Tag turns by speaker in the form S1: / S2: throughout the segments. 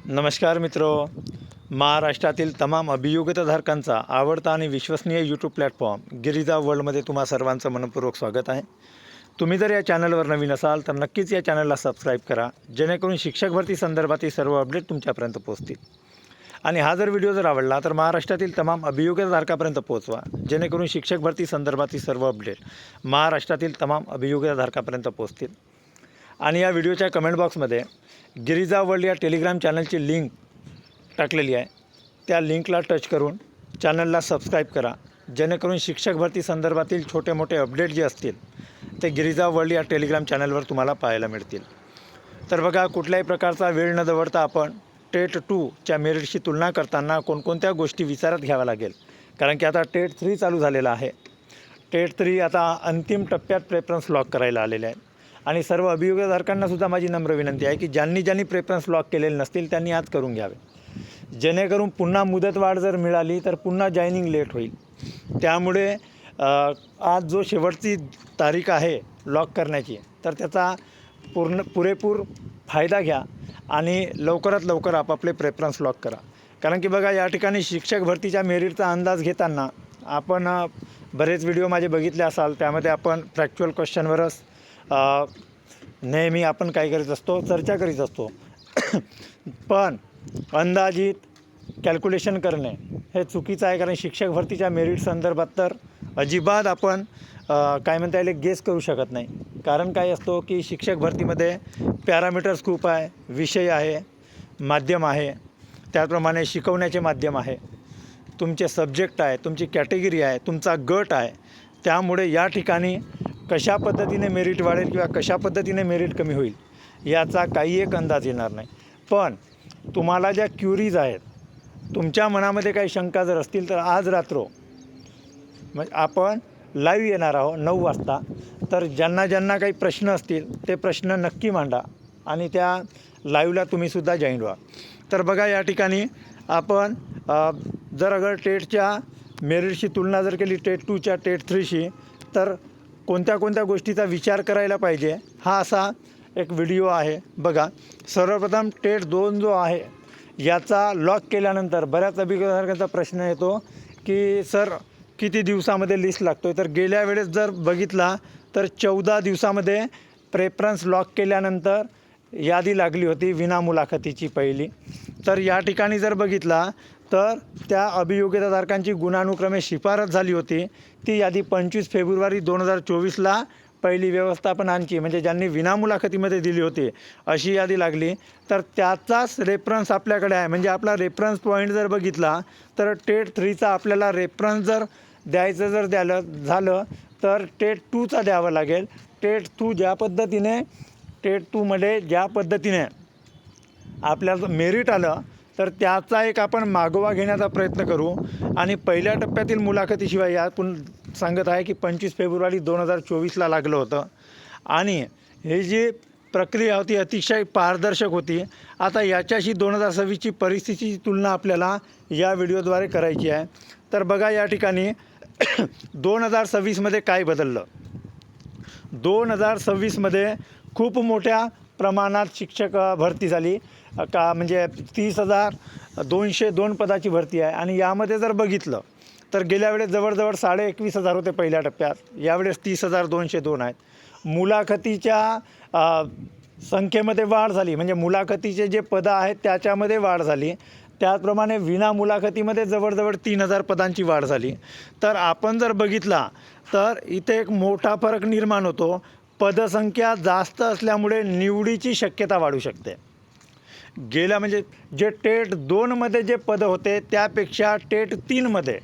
S1: नमस्कार मित्रो, महाराष्ट्रातील तमाम अभियोग्यताधारकांचा आवडता आणि विश्वसनीय यूट्यूब प्लॅटफॉर्म गिरिजा वर्ल्डमध्ये तुम्हा सर्वांचं मनपूर्वक स्वागत आहे। तुम्ही जर या चॅनलवर नवीन असाल तर नक्कीच या चॅनलला सबस्क्राईब करा, जेणेकरून शिक्षक भरती संदर्भातील सर्व अपडेट तुमच्यापर्यंत पोहोचतील। आणि हा जर व्हिडिओ जर आवडला तर महाराष्ट्रातील तमाम अभियोग्यताधारकापर्यंत पोहोचवा, जेणेकरून शिक्षक भरती संदर्भातील सर्व अपडेट महाराष्ट्रातील तमाम अभियोग्यताधारकापर्यंत पोहोचतील। आणि या व्हिडिओच्या कमेंट बॉक्समध्ये गिरिजा वर्ल्ड या टेलिग्राम चॅनलची लिंक टाकलेली आहे, त्या लिंकला टच करून चॅनलला सबस्क्राईब करा, जेणेकरून शिक्षक भरती संदर्भातील छोटे मोठे अपडेट जे असतील ते गिरिजा वर्ल्ड या टेलिग्राम चॅनलवर तुम्हाला पाहायला मिळतील। तर बघा, कुठल्याही प्रकारचा वेळ न दवडता आपण टेट 2च्या मेरिटशी तुलना करताना कोणकोणत्या गोष्टी विचारात घ्याव्या लागेल, कारण की आता टेट 3 चालू झालेला आहे। टेट 3 आता अंतिम टप्प्यात प्रेफरन्स लॉक करायला आलेले आहे। आणि सर्व अभियोग्यताधारकांना सुद्धा माझी नम्र विनंती आहे की ज्यांनी प्रेफरन्स लॉक केलेले नसतील त्यांनी आज करून घ्यावे, जेणेकरून पुन्हा मुदतवाढ जर मिळाली तर पुन्हा जॉईनिंग लेट होईल। त्यामुळे आज जो शेवटची तारीख आहे लॉक करण्याची, तर त्याचा पुरेपूर फायदा घ्या आणि लवकरात लवकर आपापले प्रेफरन्स लॉक करा। कारण की बघा, या ठिकाणी शिक्षक भरतीच्या मेरिटचा अंदाज घेताना आपण बरेच व्हिडिओ माझे बघितले असाल, त्यामध्ये आपण फॅक्च्युअल क्वेश्चनवरच नेहमी आपण काय करीत असतो, चर्चा करीत असतो। पण अंदाजित कॅल्क्युलेशन करणे हे चुकीचं आहे, कारण शिक्षक भरतीच्या मेरिट संदर्भात तर अजिबात आपण काय म्हणता येईल गेस करू शकत नाही। कारण काय असतो की शिक्षक भरतीमध्ये पॅरामीटर्स खूप आहे, विषय आहे, माध्यम आहे, त्याचप्रमाणे शिकवण्याचे माध्यम आहे, तुमचे सब्जेक्ट आहे, तुमची कॅटेगरी आहे, तुमचा गट आहे। त्यामुळे या ठिकाणी कशा पद्धतीने मेरिट वाढेल किंवा कशा पद्धतीने मेरिट कमी होईल याचा काही एक अंदाज येणार नाही। पण तुम्हाला ज्या क्युरीज आहेत, तुमच्या मनामध्ये काही शंका जर असतील तर आज रात्र म्हणजे आपण लाईव्ह येणार आहोत 9 वाजता। तर ज्यांना काही प्रश्न असतील ते प्रश्न नक्की मांडा आणि त्या लाईव्हला तुम्हीसुद्धा जॉईन व्हा। तर बघा, या ठिकाणी आपण जर अगर टेटच्या मेरिटशी तुलना जर केली टेट 2च्या टेट 3शी, तर कोणत्या गोष्टीचा विचार करायला पाहिजे हा असा एक व्हिडिओ आहे। बघा, सर्वप्रथम टेट 2 जो आहे याचा लॉक केल्यानंतर बऱ्याच अभियोग्यताधारकांचा प्रश्न येतो की सर किती दिवसामध्ये लिस्ट लागतो आहे। तर गेल्या वेळेस जर बघितला तर 14 दिवसामध्ये प्रेफरन्स लॉक केल्यानंतर यादी लागली होती विना मुलाखतीची पहिली। तर या ठिकाणी जर बघितला तर त्या अभियोग्यताधारकांची गुणानुक्रमे शिफारस झाली होती, ती यादी 25 फेब्रुवारी 2024ला पहिली व्यवस्थापनांची म्हणजे ज्यांनी विनामुलाखतीमध्ये दिली होती अशी यादी लागली। तर त्याचाच रेफरन्स आपल्याकडे आहे, म्हणजे आपला रेफरन्स पॉईंट जर बघितला तर टेट 3चा आपल्याला रेफरन्स जर द्यायचं जर झालं तर टेट 2चा द्यावं लागेल। टेट 2मध्ये ज्या पद्धतीने आपल्याला मेरिट आलं तर त्याचा एक आपण मागोवा घेण्याचा प्रयत्न करू। आणि पहिल्या टप्प्यातील मुलाखतीशिवाय यातून सांगत आहे की 25 फेब्रुवारी 2024ला लागलं होतं आणि हे जी प्रक्रिया होती अतिशय पारदर्शक होती। आता याच्याशी 2026ची परिस्थितीची तुलना आपल्याला या व्हिडिओद्वारे करायची आहे। तर बघा, या ठिकाणी 2026मध्ये काय बदललं। 2026मध्ये खूप मोठ्या प्रमाणात शिक्षक भरती झाली का, म्हणजे 30,202 पदाची भरती आहे। आणि यामध्ये जर बघितलं तर गेल्या वेळेस जवळजवळ 21,500 होते पहिल्या टप्प्यात, यावेळेस 30,202 आहेत। मुलाखतीच्या संख्येमध्ये वाढ झाली, म्हणजे मुलाखतीचे जे पदं आहेत त्याच्यामध्ये वाढ झाली। त्याचप्रमाणे विना मुलाखतीमध्ये जवळजवळ 3,000 पदांची वाढ झाली। तर आपण जर बघितला तर इथे एक मोठा फरक निर्माण होतो। पदसंख्या जास्त असल्यामुळे निवडीची शक्यता वाढू शकते। गेल्या म्हणजे जे टेट 2मध्ये जे पदं होते त्यापेक्षा टेट 3मध्ये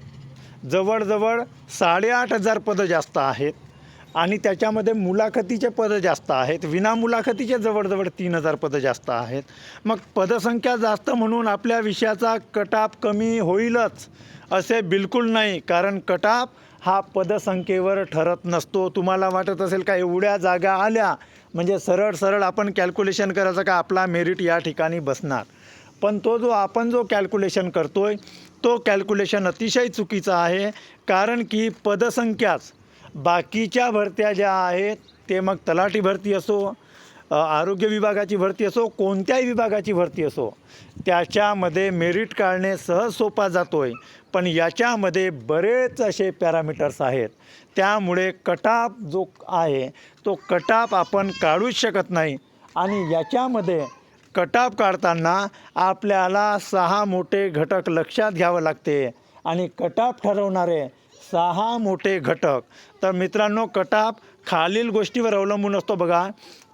S1: जवळजवळ 8,500 पदं जास्त आहेत आणि त्याच्यामध्ये मुलाखतीचे पदं जास्त आहेत, विना मुलाखतीचे जवळजवळ 3,000 पदं जास्त आहेत। मग पदसंख्या जास्त म्हणून आपल्या विषयाचा कटऑफ कमी होईलच असे बिलकुल नाही, कारण कटऑफ हा पदसंख्येवर ठरत नसतो। तुम्हाला वाटत असेल का एवढ्या जागा आल्या म्हणजे सरळ आपण कॅल्क्युलेशन करायचं का आपला मेरिट या ठिकाणी बसणार, पण आपण जो कॅल्क्युलेशन करतो आहे तो कॅल्क्युलेशन अतिशय चुकीचा आहे। कारण की पदसंख्याच बाकीच्या भरत्या ज्या आहेत ते मग तलाठी भरती असो, आरोग्य विभागाची भरती असो, कोणत्याही विभागाची भरती असो, त्याच्यामध्ये मेरिट काढणे सहज सोपा जातो आहे. पण याच्यामध्ये बरेच असे पॅरामीटर्स आहेत. त्यामुळे कटाप जो आहे तो कटाप आपण काढूच शकत नाही. आणि याच्यामध्ये कटाप काढताना आपल्याला 6 मोठे घटक लक्षात घ्यावं लागते. आणि कटाप ठरवणारे 6 मोठे घटक, तर मित्रांनो कटाप खालील गोष्टीवर अवलंबून असतो. बघा,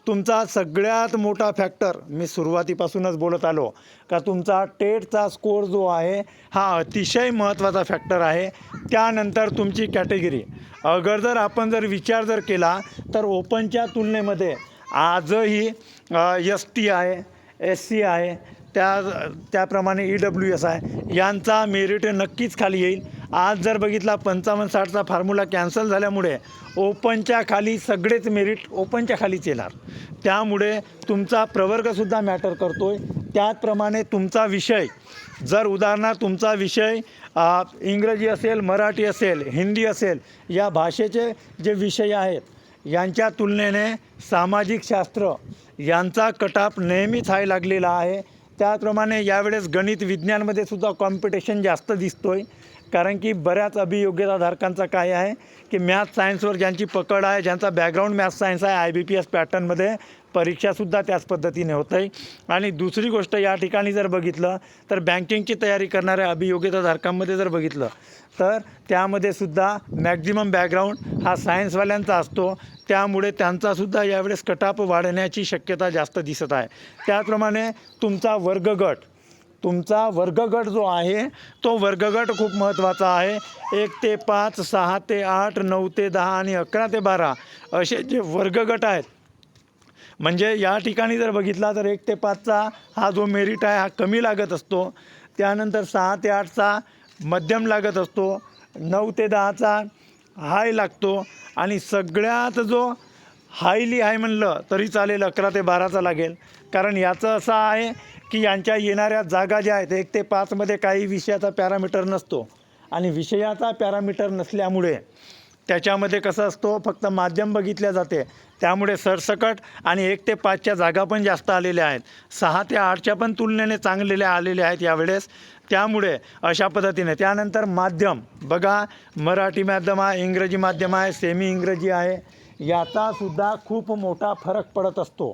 S1: तुमचा सगळ्यात मोठा फॅक्टर मी सुरुवातीपासूनच बोलत आलो का तुमचा टेटचा स्कोअर जो आहे हा अतिशय महत्त्वाचा फॅक्टर आहे. त्यानंतर तुमची कॅटेगरी. जर आपण विचार केला तर ओपनच्या तुलनेमध्ये आजही ST आहे, SC आहे, त्याप्रमाणे EWS आहे, यांचा मेरिट नक्कीच खाली येईल. आज जर बघितला 55-60चा फॉर्म्युला कॅन्सल झाल्यामुळे ओपनच्या खाली सगळेच मेरिट ओपनच्या खालीच येणार. त्यामुळे तुमचा प्रवर्गसुद्धा मॅटर करतो आहे. त्याचप्रमाणे तुमचा विषय, जर उदाहरणार्थ तुमचा विषय इंग्रजी असेल, मराठी असेल, हिंदी असेल, या भाषेचे जे विषय आहेत यांच्या तुलनेने सामाजिक शास्त्र यांचा कटाप नेहमीच हाय लागलेला आहे. त्याचप्रमाणे यावेळेस गणित विज्ञानमध्ये सुद्धा कॉम्पिटिशन जास्त दिसतो आहे. कारण की बऱ्याच अभियोग्यताधारकांचा काय आहे की मॅथ्स सायन्सवर ज्यांची पकड आहे, ज्यांचा बॅकग्राऊंड मॅथ्स सायन्स आहे, IBPS पॅटर्नमध्ये परीक्षासुद्धा त्याच पद्धतीने होत आहे. आणि दुसरी गोष्ट या ठिकाणी जर बघितलं तर बँकिंगची तयारी करणाऱ्या अभियोग्यताधारकांमध्ये जर बघितलं तर त्यामध्ये सुद्धा मॅक्झिमम बॅकग्राऊंड हा सायन्सवाल्यांचा असतो. त्यामुळे त्यांचासुद्धा यावेळेस कटाप वाढण्याची शक्यता जास्त दिसत आहे. त्याचप्रमाणे तुमचा वर्गगट जो आहे तो वर्गगट खूप महत्त्वाचा आहे. 1 ते 5, 6 ते 8, 9 ते 10 आणि 11 ते 12 असे जे वर्गगट आहेत. म्हणजे या ठिकाणी जर बघितला तर 1 ते 5चा हा जो मेरिट आहे हा कमी लागत असतो. त्यानंतर 6 ते 8चा मध्यम लागत असतो, 9 ते 10चा हाय लागतो आणि सगळ्यात जो हायली हाय म्हणलं तरी चालेल 11 ते 12चा लागेल. कारण याचं असं आहे की यांच्या येणाऱ्या जागा ज्या आहेत 1 ते 5मध्ये काही विषयाचा पॅरामीटर नसतो आणि विषयाचा पॅरामीटर नसल्यामुळे त्याच्यामध्ये कसं असतो फक्त माध्यम बघितल्या जाते. त्यामुळे सरसकट आणि 1 ते 5च्या जागा पण जास्त आलेल्या आहेत, 6 ते 8च्या पण तुलनेने चांगलेल्या आलेल्या आहेत यावेळेस. त्यामुळे अशा पद्धतीने त्यानंतर माध्यम बघा, मराठी माध्यम आहे, इंग्रजी माध्यम आहे, सेमी इंग्रजी आहे, याचासुद्धा खूप मोठा फरक पडत असतो.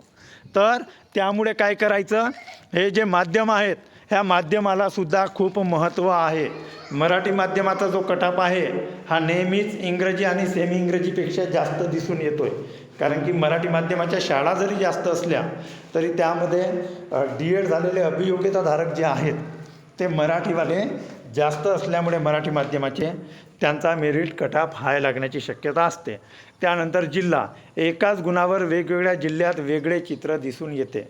S1: तर त्यामुळे काय करायचं, हे जे माध्यम आहेत ह्या माध्यमालासुद्धा खूप महत्त्व आहे. मराठी माध्यमाचा जो कटाप आहे हा नेहमीच इंग्रजी आणि सेमी इंग्रजीपेक्षा जास्त दिसून येतो आहे. कारण की मराठी माध्यमाच्या शाळा जरी जास्त असल्या तरी त्यामध्ये DED झालेले अभियोग्यताधारक जे आहेत ते मराठीवाले जास्त असल्यामुळे मराठी माध्यमाचे त्यांचा मेरिट कटाप हाय लागण्याची शक्यता असते. त्यानंतर जिल्हा, एकाच गुणावर वेगवेगळ्या जिल्ह्यात वेगळे चित्र दिसून येते.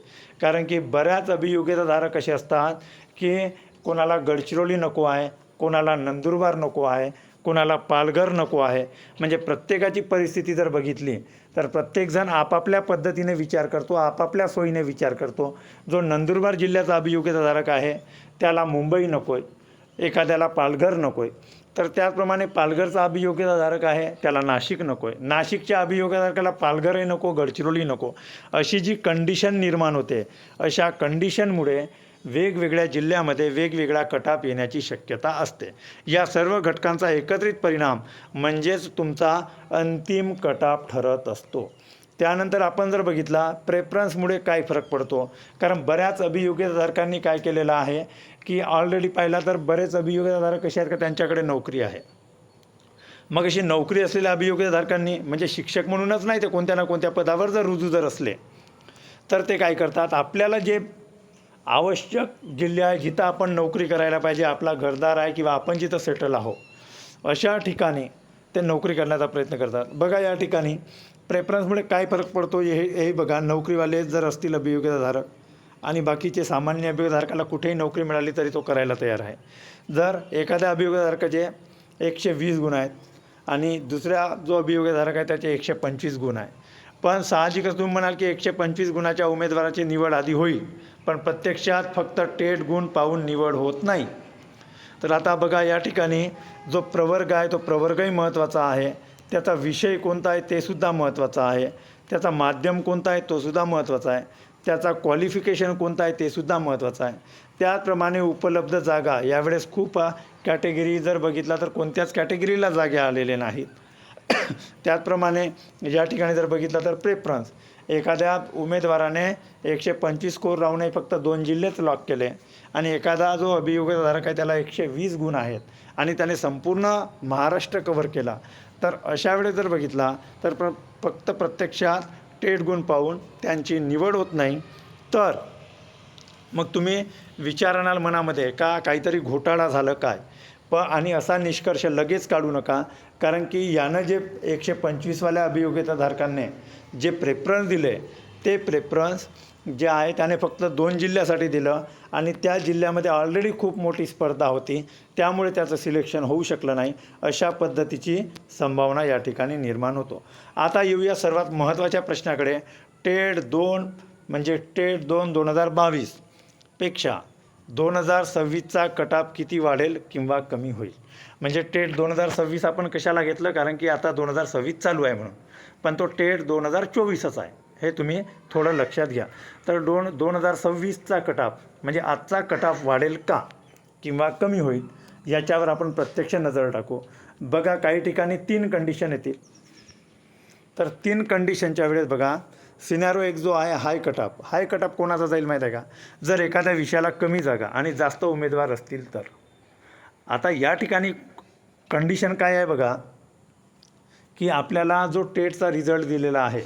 S1: कारण की बऱ्याच अभियोग्यताधारक असे असतात की कोणाला गडचिरोली नको आहे, कोणाला नंदुरबार नको आहे, कोणाला पालघर नको आहे. म्हणजे प्रत्येकाची परिस्थिती जर बघितली तर प्रत्येकजण आपापल्या पद्धतीने विचार करतो, आपापल्या सोयीने विचार करतो. जो नंदुरबार जिल्ह्याचा अभियोग्यताधारक आहे त्याला मुंबई नको आहे, एखाद्याला पालघर नको आहे. तर त्याचप्रमाणे पालघरचा अभियोग्यताधारक आहे त्याला नाशिक नको आहे, नाशिकच्या अभियोग्यताधारकाला पालघरही नको, गडचिरोली नको. अशी जी कंडिशन निर्माण होते, अशा कंडिशनमुळे वेगवेगळ्या जिल्ह्यामध्ये वेगवेगळा कटाप येण्याची शक्यता असते. या सर्व घटकांचा एकत्रित परिणाम म्हणजेच तुमचा अंतिम कटाप ठरत असतो. त्यानंतर आपण जर बघितला प्रेफरन्समुळे काय फरक पडतो, कारण बऱ्याच अभियोग्यताधारकांनी काय केलेलं आहे की ऑलरेडी पाहिला तर बरेच अभियोग्यताधारक असे आहेत का त्यांच्याकडे नोकरी आहे. मग अशी नोकरी असलेल्या अभियोग्यताधारकांनी म्हणजे शिक्षक म्हणूनच नाही ते कोणत्या ना कोणत्या पदावर जर रुजू जर असले तर ते काय करतात, आपल्याला जे आवश्यक जिल्हे आहे जिथं आपण नोकरी करायला पाहिजे, आपला घरदार आहे किंवा आपण जिथं सेटल आहो अशा ठिकाणी ते नोकरी करण्याचा प्रयत्न करतात. बघा या ठिकाणी प्रेफरन्समुळे काय फरक पडतो हे बघा. नोकरीवाले जर असतील अभियोग्यताधारक आणि बाकीचे सामान्य अभियोग्यताधारकाला कुठेही नोकरी मिळाली तरी तो करायला तयार आहे. जर एखाद्या अभियोग्यताधारकाचे 120 गुण आहेत आणि दुसऱ्या जो अभियोग्यताधारक आहे त्याचे 125 गुण आहे, पण साहजिकच तुम्ही म्हणाल की 125 गुणाच्या उमेदवाराची निवड आधी होईल, पण प्रत्यक्षात फक्त टेट गुण पाहून निवड होत नाही. तर आता बघा या ठिकाणी जो प्रवर्ग आहे तो प्रवर्गही महत्त्वाचा आहे, त्याचा विषय कोणता आहे ते सुद्धा महत्त्वाचा आहे. त्याचा माध्यम कोणता आहे तोसुद्धा महत्त्वाचा आहे, त्याचा क्वालिफिकेशन कोणता आहे तेसुद्धा महत्त्वाचं आहे. त्याचप्रमाणे उपलब्ध जागा यावेळेस खूप कॅटेगरी जर बघितला तर कोणत्याच कॅटेगरीला जागा आलेल्या नाहीत. त्याचप्रमाणे या ठिकाणी जर बघितलं तर प्रेफरन्स एखाद्या उमेदवाराने 125 स्कोर राहूनही फक्त 2 जिल्हेच लॉक केले आणि एखादा जो अभियोगधारक आहे त्याला 120 गुण आहेत आणि त्याने संपूर्ण महाराष्ट्र कव्हर केला, तर अशा वेळेस जर बघितला तर फक्त प्रत्यक्षात टेट गुण पाहून त्यांची निवड होत नाही. तर मग तुम्ही विचार आणाल मनामध्ये का काहीतरी घोटाळा झालं काय, आणि असा निष्कर्ष लगेच काढू नका, कारण की यानं जे 125वाल्या अभियोग्यताधारकांनी जे प्रेफरन्स दिले ते प्रेफरन्स जे आहे त्याने फक्त 2 जिल्ह्यासाठी दिलं आणि त्या जिल्ह्यामध्ये ऑलरेडी खूप मोठी स्पर्धा होती, त्यामुळे त्याचं सिलेक्शन होऊ शकलं नाही. अशा पद्धतीची संभावना या ठिकाणी निर्माण होतो. आता येऊया सर्वात महत्त्वाच्या प्रश्नाकडे. टेट 2 म्हणजे टेट 2 2022 पेक्षा 2026चा कटऑफ किती वाढेल किंवा कमी होईल. म्हणजे टेट 2026 आपण कशाला घेतलं, कारण की आता 2026 चालू आहे म्हणून, पण तो टेट 2024च आहे, हे तुम्ही थोडं लक्षात घ्या. तर 2026चा कटऑफ म्हणजे आजचा कटऑफ वाढेल का किंवा कमी होईल याच्यावर आपण प्रत्यक्ष नजर टाकू. बघा काही ठिकाणी 3 कंडिशन येतील. तर 3 कंडिशनच्या वेळेस बघा सिनॅरो एक जो आहे हाय कटऑफ कोणाचा जाईल माहीत आहे का, जर एखाद्या विषयाला कमी जागा आणि जास्त उमेदवार असतील तर. आता या ठिकाणी कंडिशन काय आहे बघा, की आपल्याला जो टेटचा रिझल्ट दिलेला आहे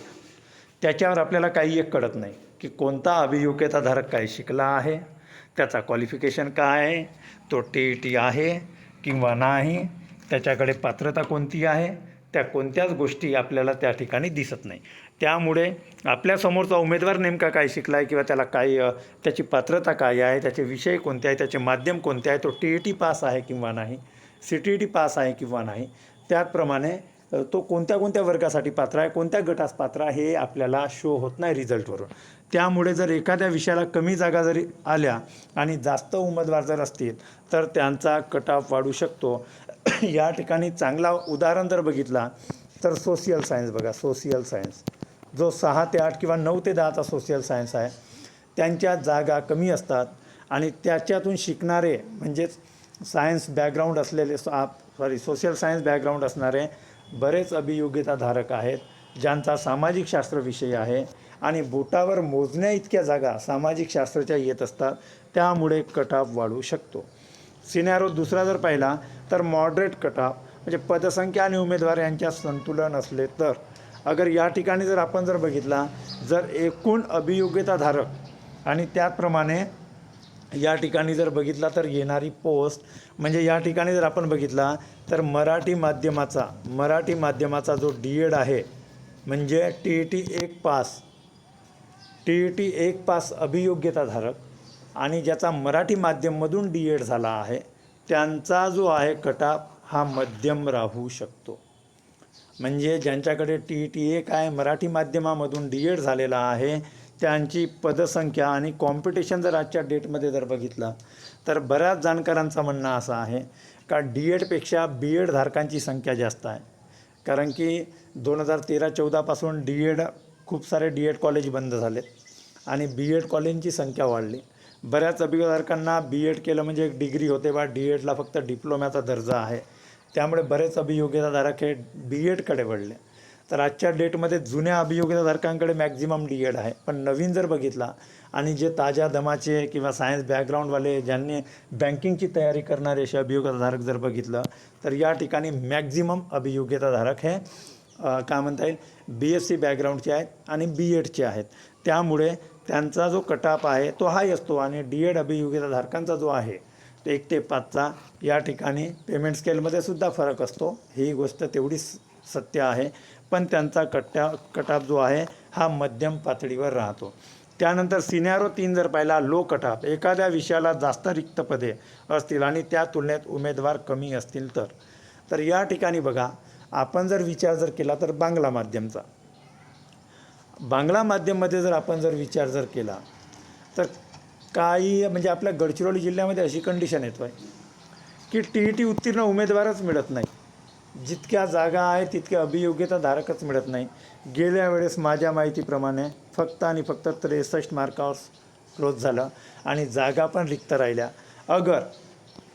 S1: त्याच्यावर आपल्याला काही एक कळत नाही की कोणता अभियोग्यताधारक काय शिकला आहे, त्याचा क्वालिफिकेशन काय आहे, तो टी आहे किंवा नाही, त्याच्याकडे पात्रता कोणती आहे, त्या कोणत्याच गोष्टी आपल्याला त्या ठिकाणी दिसत नाही. त्यामुळे आपल्यासमोरचा उमेदवार नेमका काय शिकला आहे किंवा त्याला काय त्याची पात्रता काय आहे, त्याचे विषय कोणते आहे, त्याचे माध्यम कोणते आहे, तो TET पास आहे किंवा नाही, CTET पास आहे किंवा नाही, त्याचप्रमाणे तो कोणत्या वर्गासाठी पात्र आहे, कोणत्या गटास पात्र आहे हे आपल्याला शो होत नाही रिझल्टवरून. त्यामुळे जर एखाद्या विषयाला कमी जागा जरी आल्या आणि जास्त उमेदवार जर असतील तर त्यांचा कटऑफ वाढू शकतो. या ठिकाणी चांगला उदाहरण जर बघितला तर सोशियल सायन्स बघा. सोशियल सायन्स जो 6 ते 8 किंवा 9 ते 10चा सोशियल सायन्स आहे, त्यांच्या जागा कमी असतात आणि त्याच्यातून शिकणारे म्हणजेच सायन्स बॅकग्राऊंड असलेले सोशल सायन्स बॅकग्राऊंड असणारे बरेच अभियोग्यताधारक आहेत ज्यांचा सामाजिक शास्त्र विषय आहे आणि बोटावर मोजण्या इतक्या जागा सामाजिक शास्त्राच्या येत असतात, त्यामुळे कटऑफ वाढू शकतो. सिनॅरो दुसरा जर पाहिला तर मॉडरेट कटऑफ म्हणजे पदसंख्या आणि उमेदवार यांच्यात संतुलन असले तर. अगर या ठिकाणी जर आपण जर बघितला जर एकूण अभियोग्यताधारक आणि त्याचप्रमाणे या ठिकाणी जर बघितला तर येणारी पोस्ट म्हणजे या ठिकाणी जर आपण बघितला तर मराठी माध्यमाचा जो DED आहे म्हणजे TET 1 पास अभियोग्यताधारक आणि ज्याचा मराठी माध्यममधून DED झाला आहे त्यांचा जो आहे कटऑफ हा मध्यम राहू शकतो. म्हणजे ज्यांच्याकडे TET 1 आहे मराठी माध्यमामधून DED झालेला आहे त्यांची पदसंख्या आणि कॉम्पिटिशन जर आजच्या डेटमध्ये जर बघितलं तर बऱ्याच जाणकारांचं म्हणणं असं आहे का DEDपेक्षा BED धारकांची संख्या जास्त आहे. कारण की 2013-14 पासून खूप सारे DED कॉलेज बंद झाले आणि BED कॉलेजची संख्या वाढली. बऱ्याच अभियोगधारकांना BED केलं म्हणजे एक डिग्री होते बा, DEDला फक्त डिप्लोम्याचा दर्जा आहे, त्यामुळे बरेच अभियोग्यताधारक हे BEDकडे वळले. तर आजच्या डेटमध्ये जुन्या अभियोग्यताधारकांकडे मॅक्झिमम DED आहे, पण नवीन जर बघितला आणि जे ताज्या दमाचे किंवा सायन्स बॅकग्राऊंडवाले ज्यांनी बँकिंगची तयारी करणारे असे अभियोग्यताधारक जर बघितलं तर या ठिकाणी मॅक्झिमम अभियोग्यताधारक हे काय म्हणता येईल BSc बॅकग्राऊंडचे आहेत आणि BEDचे आहेत. त्यामुळे त्यांचा जो कटऑफ आहे तो हाय असतो आणि DED अभियोग्यताधारकांचा जो आहे तो 1 ते 5चा या ठिकाणी पेमेंट स्केलमध्ये सुद्धा फरक असतो, ही गोष्ट तेवढीच सत्य आहे, पण त्यांचा कटऑफ जो आहे हा मध्यम पातळीवर राहतो. त्यानंतर सिनॅरो 3 जर पाहिला लो कटऑफ, एखाद्या विषयाला जास्त रिक्त पदे असतील आणि त्या तुलनेत उमेदवार कमी असतील तर या ठिकाणी बघा आपण जर विचार जर केला तर बांगला माध्यममध्ये जर आपण जर विचार जर केला तर काही म्हणजे आपल्या गडचिरोली जिल्ह्यामध्ये अशी कंडिशन येतो आहे की TET उत्तीर्ण उमेदवारच मिळत नाही. जितक्या जागा आहेत तितक्या अभियोग्यताधारकच मिळत नाही. गेल्या वेळेस माझ्या माहितीप्रमाणे फक्त आणि फक्त 63 मार्कावर क्लोज झालं आणि जागा पण रिक्त राहिल्या. अगर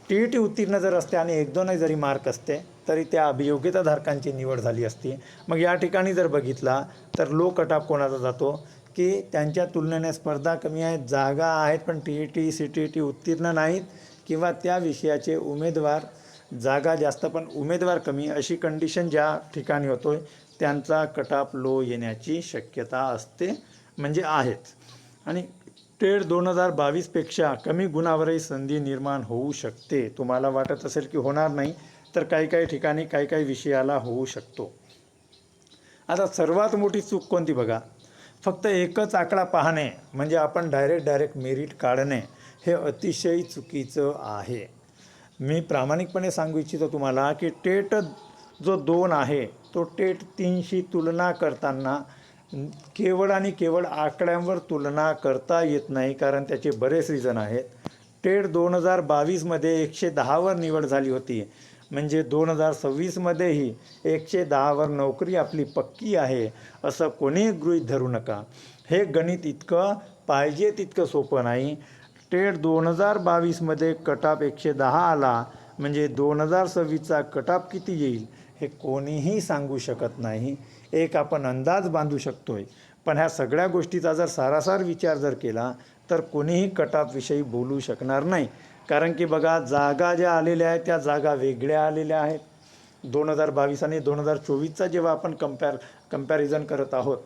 S1: TET उत्तीर्ण जर असते आणि 1-2 जरी मार्क असते तरी त्या अभियोग्यताधारकांची निवड झाली असती. मग या ठिकाणी जर बघितला तर लो कट ऑफ कोणाचा जातो की त्यांच्या तुलनेने स्पर्धा कमी आहेत, जागा आहेत पण TET CTET उत्तीर्ण नाहीत किंवा त्या विषयाचे उमेदवार, जागा जास्त पण उमेदवार कमी, अशी कंडिशन ज्या ठिकाणी होतोय त्यांचा कट ऑफ लो येण्याची शक्यता असते, म्हणजे आहेच. आणि टेट 2022पेक्षा कमी गुणावरही संधी निर्माण होऊ शकते. तुम्हाला वाटत असेल की होणार नाही, तर काही काही ठिकाणी काही काही विषयाला होऊ शकतो. आता सर्वात मोठी चूक कोणती बघा, फक्त एकच आकडा पाहणे म्हणजे आपण डायरेक्ट मेरिट काढणे हे अतिशय चुकीचं आहे. मी प्रामाणिकपणे सांगू इच्छितो तुम्हाला की टेट जो 2 आहे तो टेट 3शी तुलना करताना केवळ आणि केवळ आकड्यांवर तुलना करता येत नाही, कारण त्याचे बरेच रिझन आहेत. टेट 2022मध्ये 110वर निवड झाली होती, म्हणजे 2026मध्येही 110वर नोकरी आपली पक्की आहे असं कोणी गृहीत धरू नका. हे गणित इतकं पाहिजे तितकं सोपं नाही. टेट 2022मध्ये कट ऑफ 110 आला म्हणजे 2026चा कट ऑफ किती येईल हे कोणीही सांगू शकत नाही. एक आपण अंदाज बांधू शकतोय, पण ह्या सगळ्या गोष्टीचा जर सारासार विचार जर केला तर कोणीही कट ऑफ विषयी बोलू शकणार नाही. कारण की बघा, जागा ज्या आलेल्या आहेत त्या जागा वेगळ्या आलेल्या आहेत. 2022 आणि 2024चा जेव्हा आपण कंपॅरिझन करत आहोत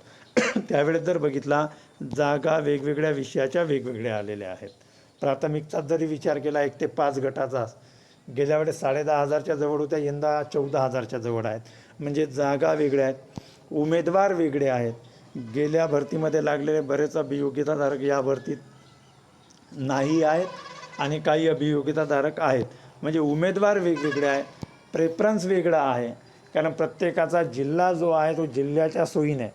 S1: त्यावेळेस जर बघितला, जागा वेगवेगळ्या विषयाच्या वेगवेगळ्या आलेल्या आहेत. प्राथमिकचा जरी विचार केला 1 ते 5 गटाचा, गेल्या वेळेस 10,500च्या जवळ होत्या, यंदा 14,000च्या जवळ आहेत. म्हणजे जागा वेगळ्या आहेत, उमेदवार वेगळे आहेत. गेल्या भरतीमध्ये लागलेले बरेच अभियोग्यताधारक या भरतीत नाही आहेत आणि काही अभियोग्यताधारक आहेत. म्हणजे उमेदवार वेगवेगळे आहे, प्रेफरन्स वेगळा आहे, कारण प्रत्येकाचा जिल्हा जो आहे तो जिल्ह्याच्या सोयीने.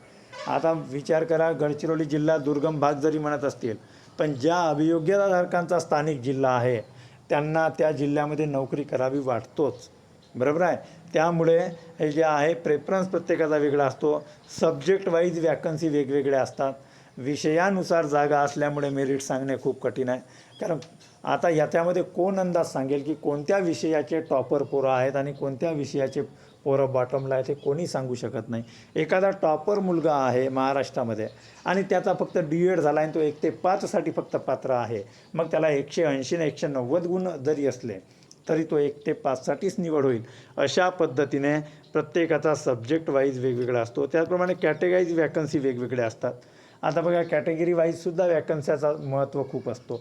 S1: आता विचार करा, गडचिरोली जिल्हा दुर्गम भाग जरी म्हणत असतील, पण ज्या अभियोग्यताधारकांचा स्थानिक जिल्हा आहे त्यांना त्या जिल्ह्यामध्ये नोकरी करावी वाटतोच, बरोबर आहे. त्यामुळे हे जे आहे प्रेफरन्स प्रत्येकाचा वेगळा असतो. सब्जेक्ट वाईज वॅकन्सी वेगवेगळ्या असतात. विषयानुसार जागा असल्यामुळे मेरिट सांगणे खूप कठीण आहे. कारण आता याच्यामध्ये कोण अंदाज सांगेल की कोणत्या विषयाचे टॉपर पोरं आहेत आणि कोणत्या विषयाचे पोरं बॉटमला आहेत हे कोणी सांगू शकत नाही. एखादा टॉपर मुलगा आहे महाराष्ट्रामध्ये आणि त्याचा फक्त DED झाला आणि तो 1 ते 5साठी फक्त पात्र आहे, मग त्याला 180 ने 190 गुण जरी असले तरी तो 1 ते 5साठीच निवड होईल. अशा पद्धतीने प्रत्येकाचा सब्जेक्ट वाईज वेगवेगळा असतो. त्याचप्रमाणे कॅटेगरीज वॅकन्सी वेगवेगळ्या असतात. आता बघा, कॅटेगरी वाईजसुद्धा वॅकन्सीचा महत्त्व खूप असतो,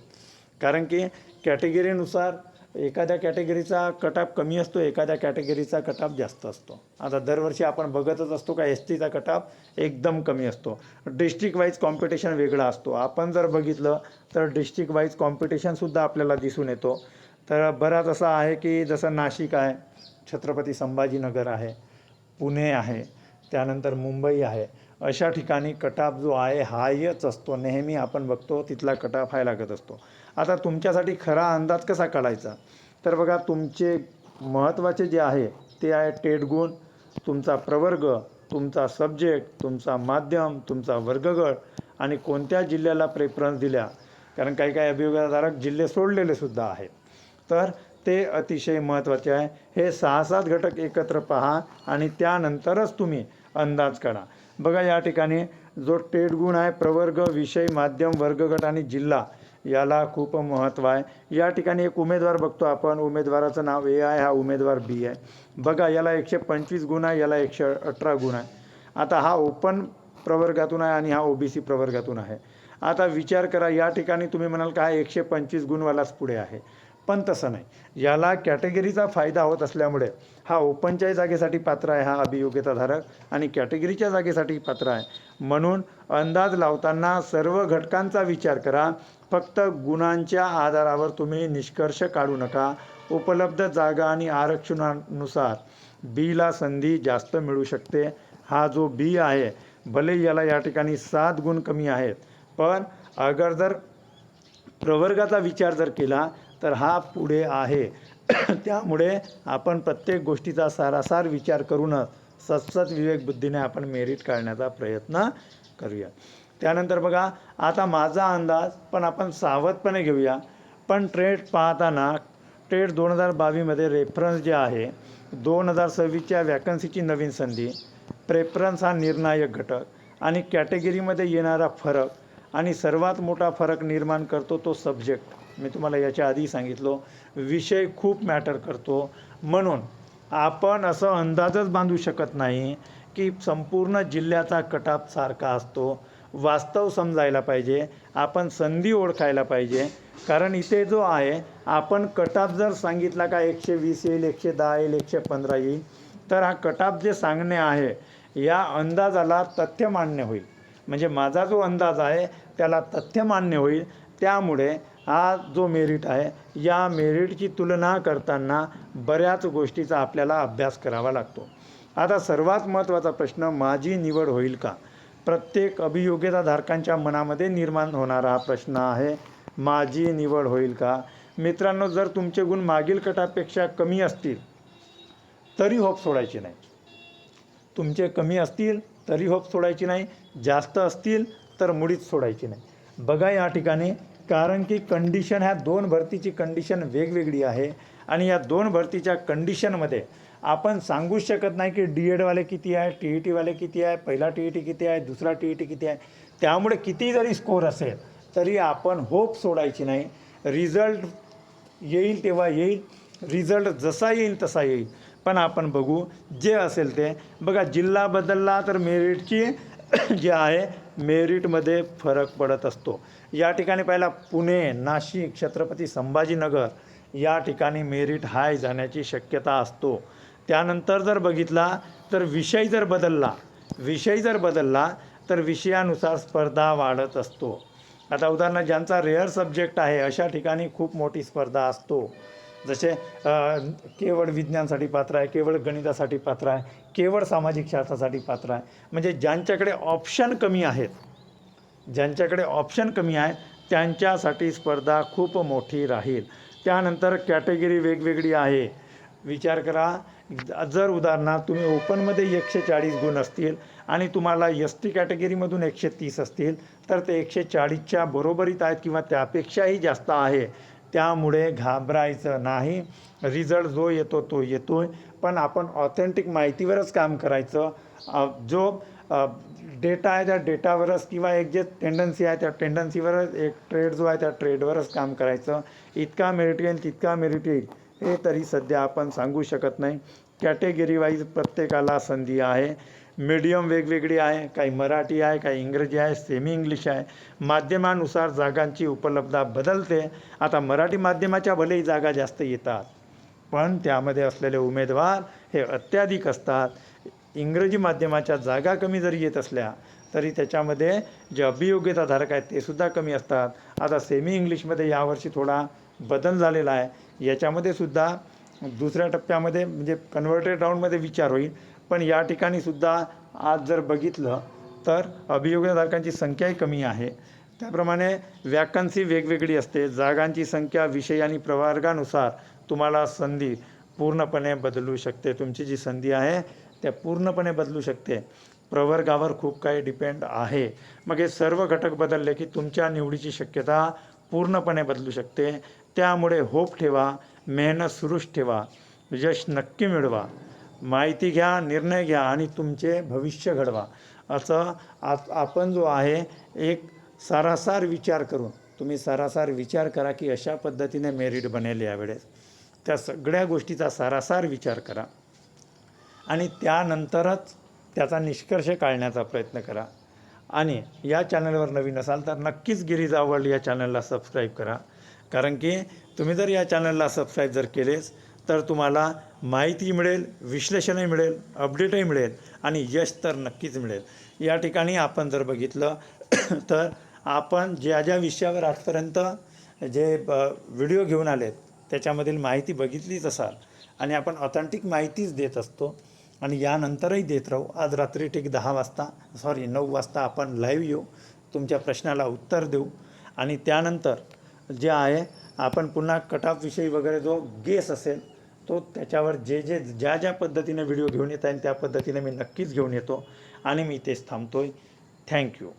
S1: कारण की कॅटेगरीनुसार एखाद्या कॅटेगरीचा कट ऑफ कमी असतो, एखाद्या कॅटेगरीचा कट ऑफ जास्त असतो. आता दरवर्षी आपण बघतच असतो का STचा कट ऑफ एकदम कमी असतो. डिस्ट्रिक्ट वाईज कॉम्पिटिशन वेगळा असतो. आपण जर बघितलं तर डिस्ट्रिक्ट वाईज कॉम्पिटिशनसुद्धा आपल्याला दिसून येतो. तर बराच असा आहे की जसं नाशिक आहे, छत्रपती संभाजीनगर आहे, पुणे आहे, त्यानंतर मुंबई आहे, अशा ठिकाणी कट ऑफ जो आहे हायच असतो. नेहमी आपण बघतो तिथला कट ऑफ हाय लागत असतो. आता तुमच्यासाठी खरा अंदाज कसा काढायचा, तर बघा, तुमचे महत्त्वाचे जे आहे ते आहे टेट गुण, तुमचा प्रवर्ग, तुमचा सब्जेक्ट, तुमचा माध्यम, तुमचा वर्गगट आणि कोणत्या जिल्ह्याला प्रेफरन्स दिल्या, कारण काही काही अभियोगाधारक जिल्हे सोडलेले सुद्धा आहेत. तर ते अतिशय महत्त्वाचे आहे. हे 6-7 घटक एकत्र पहा आणि त्यानंतरच तुम्ही अंदाज काढा. बघा, या ठिकाणी जो टेट गुण आहे, प्रवर्ग, विषय, माध्यम, वर्गगट आणि जिल्हा याला खूप महत्त्व आहे. या ठिकाणी एक उमेदवार बघतो आपण, उमेदवाराचं नाव A आहे, हा उमेदवार B आहे. बघा, याला 125 गुण आहे, याला 118 गुण आहे. आता हा ओपन प्रवर्गातून आहे आणि हा OBC प्रवर्गातून आहे. आता विचार करा, या ठिकाणी तुम्ही म्हणाल का 125 गुणवालाच पुढे आहे, पण तसं नाही. याला कॅटेगरीचा फायदा होत असल्यामुळे हा ओपनच्याही जागेसाठी पात्र आहे, हा अभियोग्यताधारक, आणि कॅटेगरीच्या जागेसाठी पात्र आहे. म्हणून अंदाज लावताना सर्व घटकांचा विचार करा. फक्त गुणांच्या आधारावर तुम्ही निष्कर्ष काढू नका. उपलब्ध जागा आणि आरक्षणानुसार Bला संधी जास्त मिळू शकते. हा जो B आहे, भले याला या ठिकाणी 7 गुण कमी आहेत, पण अगर जर प्रवर्गाचा विचार जर केला तर हा पुढे आहे. त्यामुळे आपण प्रत्येक गोष्टीचा सारासार विचार करूनच सतसत विवेक बुद्धीने आपण मेरिट काढण्याचा प्रयत्न करूया. त्यानंतर बघा, आता माझा अंदाज पण आपण सावधपणे घेऊया. पण ट्रेड पाहताना ट्रेड 2022मध्ये रेफरन्स जे आहे 2026च्या वॅकन्सीची नवीन संधी, प्रेफरन्स हा निर्णायक घटक आणि कॅटेगरीमध्ये येणारा फरक आणि सर्वात मोठा फरक निर्माण करतो तो सब्जेक्ट. मी तुम्हाला याच्या आधी सांगितलं विषय खूप मॅटर करतो. म्हणून आपण असं अंदाजच बांधू शकत नाही की संपूर्ण जिल्ह्याचा कटऑफ सारखा असतो. वास्तव समजायला पाहिजे, आपण संधी ओळखायला पाहिजे. कारण इथे जो आहे आपण कटऑफ जर सांगितला का 120 येईल, 110 येईल, 115 येईल, तर हा कटऑफ जे सांगणे आहे या अंदाजाला तथ्य मान्य होईल. म्हणजे माझा जो अंदाज आहे त्याला तथ्य मान्य होईल. त्यामुळे हा जो मेरिट आहे या मेरिटची तुलना करताना बऱ्याच गोष्टीचा आपल्याला अभ्यास करावा लागतो. आता सर्वात महत्त्वाचा प्रश्न, माझी निवड होईल का? प्रत्येक अभियोग्यताधारकांच्या मनामध्ये निर्माण होणारा हा प्रश्न आहे, माझी निवड होईल का? मित्रांनो, जर तुमचे गुण मागील कटापेक्षा कमी असतील तरी होप सोडायची नाही. तुमचे कमी असतील तरी होप सोडायची नाही, जास्त असतील तर मुळीच सोडायची नाही. बघा या ठिकाणी, कारण की कंडिशन ह्या दोन भरतीची कंडिशन वेगवेगळी आहे आणि या दोन भरतीच्या कंडिशनमध्ये आपण सांगू शकत नाही की DEDवाले किती आहे, TETवाले किती आहे, पहिला TET किती आहे, दुसरा TET किती आहे. त्यामुळे किती जरी स्कोर असेल तरी आपण होप सोडायची नाही. रिझल्ट येईल तेव्हा येईल, रिझल्ट जसा येईल तसा येईल, पण आपण बघू जे असेल ते. बघा, जिल्हा बदलला तर मेरिटची जे आहे मेरिटमध्ये फरक पडत असतो. या ठिकाणी पहिला पुणे, नाशिक, छत्रपती संभाजीनगर या ठिकाणी मेरिट हाय जाण्याची शक्यता असतो. त्यानंतर जर बघितला तर विषय जर बदलला तर विषयानुसार स्पर्धा वाढत असतो. आता उदाहरणार्थ ज्यांचा रेअर सब्जेक्ट आहे अशा ठिकाणी खूप मोठी स्पर्धा असतो. जसे केवळ विज्ञानसाठी पात्र आहे, केवळ गणितासाठी पात्र आहे, केवळ सामाजिक शास्त्रासाठी पात्र आहे. म्हणजे ज्यांच्याकडे ऑप्शन कमी आहेत त्यांच्यासाठी स्पर्धा खूप मोठी राहील. त्यानंतर कॅटेगरी वेगवेगळी आहे. विचार करा, जर उदाहरणार्थ तुम्ही ओपनमध्ये 140 गुण असतील आणि तुम्हाला ST कॅटेगरीमधून 130 असतील तर ते 140च्या बरोबरीत आहेत किंवा त्यापेक्षाही जास्त आहे. त्यामुळे घाबरायचं नाही. रिझल्ट जो येतो तो येतोय, पण आपण ऑथेंटिक माहितीवरच काम करायचं. जो डेटा आहे त्या डेटावरच किंवा एक जे टेंडन्सी आहे त्या टेंडन्सीवरच, एक ट्रेड जो आहे त्या ट्रेडवरच काम करायचं. इतका मेरिट येईल तितका मेरिट येईल हे तरी सध्या आपण सांगू शकत नाही. कॅटेगरी वाईज प्रत्येकाला संधी आहे. मीडियम वेगवेगळी आहे, काही मराठी आहे, काही इंग्रजी आहे, सेमी इंग्लिश आहे. माध्यमानुसार जागांची उपलब्धता बदलते. आता मराठी माध्यमाच्या भलेही जागा जास्त येतात पण त्यामध्ये असलेले उमेदवार हे अत्याधिक असतात. इंग्रजी माध्यमाच्या जागा कमी जरी येत असल्या तरी त्याच्यामध्ये जे अभियोग्यताधारक आहेत ते सुद्धा कमी असतात. आता सेमी इंग्लिशमध्ये यावर्षी थोडा बदल झालेला आहे. याच्यामध्ये सुद्धा दुसऱ्या टप्प्यामध्ये म्हणजे कन्व्हर्टेड राऊंडमध्ये विचार होईल. पण या ठिकाणी सुद्धा आज जर बघितलं तर अभियोग्यताधारकांची संख्याही कमी आहे. त्याप्रमाणे वॅकन्सी वेगवेगळी असते. जागांची संख्या विषय आणि प्रवर्गानुसार तुम्हाला संधी पूर्णपणे बदलू शकते. तुमची जी संधी आहे त्या पूर्णपणे बदलू शकते. प्रवर्गावर खूप काही डिपेंड आहे. मग हे सर्व घटक बदलले की तुमच्या निवडीची शक्यता पूर्णपणे बदलू शकते. त्यामुळे होप ठेवा, मेहनत सुरूच ठेवा, यश नक्की मिळवा. माहिती घ्या, निर्णय घ्या आणि तुमचे भविष्य घडवा. असं आपण जो आहे एक सारासार विचार करून तुम्ही सारासार विचार करा की अशा पद्धतीने मेरिट बनेल यावेळेस. त्या सगळ्या गोष्टीचा सारासार विचार करा आणि त्यानंतरच त्याचा निष्कर्ष काढण्याचा प्रयत्न करा. आणि या चॅनलवर नवीन असाल तर नक्कीच गिरीजा वर्ल्ड या चॅनलला सबस्क्राईब करा. कारण की तुम्ही जर या चॅनलला सबस्क्राईब जर केलेच तर तुम्हाला माहिती मिळेल, विश्लेषणही मिळेल, अपडेटही मिळेल आणि यश तर नक्कीच मिळेल. या ठिकाणी आपण जर बघितलं तर आपण ज्या ज्या विषयावर आजपर्यंत जे व्हिडिओ घेऊन आलेत त्याच्यामधील माहिती बघितलीच असाल आणि आपण ऑथेंटिक माहितीच देत असतो आणि यानंतरही देत राहू. आज रात्री ठीक 9 वाजता आपण लाईव्ह येऊ, तुमच्या प्रश्नाला उत्तर देऊ आणि त्यानंतर जे आहे आपण पुन्हा कटऑफविषयी वगैरे जो गेस असेल तो त्याच्यावर ज्या ज्या पद्धतीने व्हिडिओ घेऊन येत आहे त्या पद्धतीने मी नक्कीच घेऊन येतो आणि मी इथेच थांबतो आहे. थँक्यू.